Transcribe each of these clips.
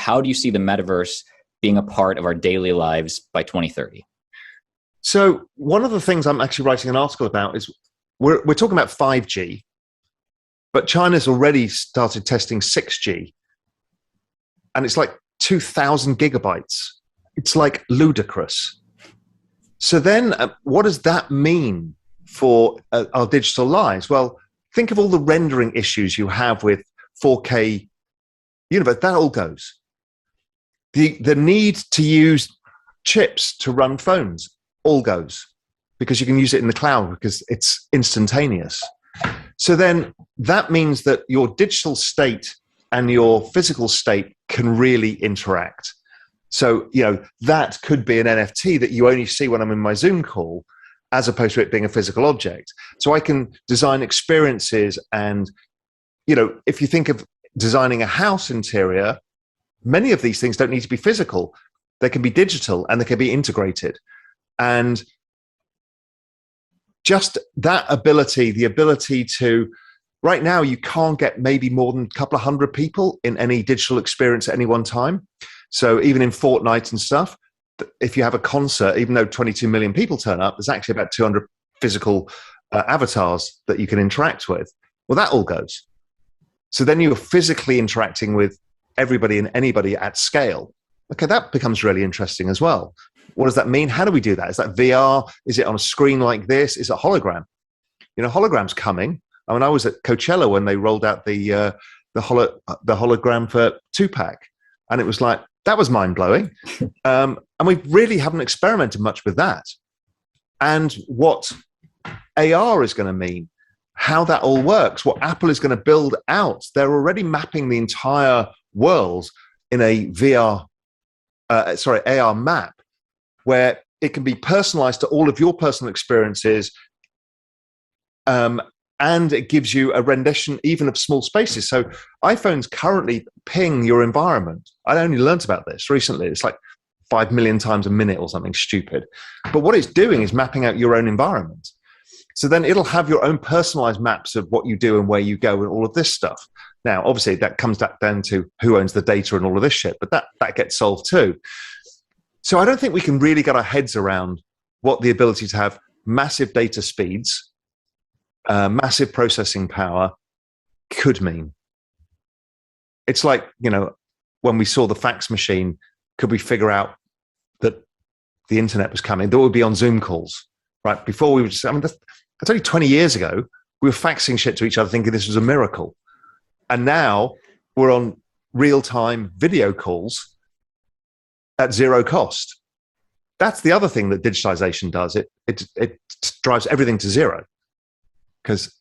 How do you see the metaverse being a part of our daily lives by 2030? So one of the things I'm actually writing an article about is we're talking about 5G, but China's already started testing 6G, and it's like 2,000 gigabytes. It's like ludicrous. So then what does that mean for our digital lives? Well, think of all the rendering issues you have with 4K universe. That all goes. The need to use chips to run phones all goes, because you can use it in the cloud because it's instantaneous. So then that means that your digital state and your physical state can really interact. So, that could be an NFT that you only see when I'm in my Zoom call, as opposed to it being a physical object. So I can design experiences, and, if you think of designing a house interior, many of these things don't need to be physical. They can be digital and they can be integrated. And just that ability, the ability to, right now, you can't get maybe more than a couple of hundred people in any digital experience at any one time. So even in Fortnite and stuff, if you have a concert, even though 22 million people turn up, there's actually about 200 physical avatars that you can interact with. Well, that all goes. So then you're physically interacting with everybody and anybody at scale. Okay, that becomes really interesting as well. What does that mean? How do we do that? Is that VR? Is it on a screen like this? Is it hologram? Hologram's coming. I mean, I was at Coachella when they rolled out the hologram for Tupac, and it was like, that was mind-blowing. And we really haven't experimented much with that. And what AR is going to mean, how that all works, what Apple is going to build out. They're already mapping the entire world in a AR map, where it can be personalized to all of your personal experiences. And it gives you a rendition even of small spaces. So iPhones currently ping your environment. I only learned about this recently. It's like 5 million times a minute or something stupid. But what it's doing is mapping out your own environment. So then it'll have your own personalized maps of what you do and where you go and all of this stuff. Now, obviously, that comes back down to who owns the data and all of this shit, but that gets solved too. So I don't think we can really get our heads around what the ability to have massive data speeds, massive processing power could mean. It's like, when we saw the fax machine, could we figure out that the internet was coming? That would be on Zoom calls, right? Before we were just, that's only 20 years ago, we were faxing shit to each other thinking this was a miracle. And now we're on real-time video calls at zero cost. That's the other thing that digitalization does. It drives everything to zero, because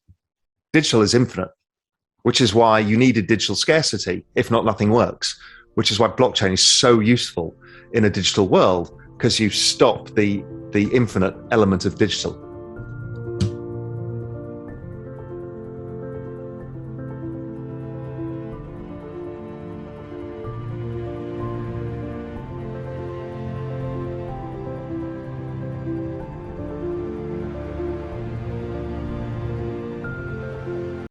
digital is infinite, which is why you need a digital scarcity. If not, nothing works, which is why blockchain is so useful in a digital world, because you stop the infinite element of digital.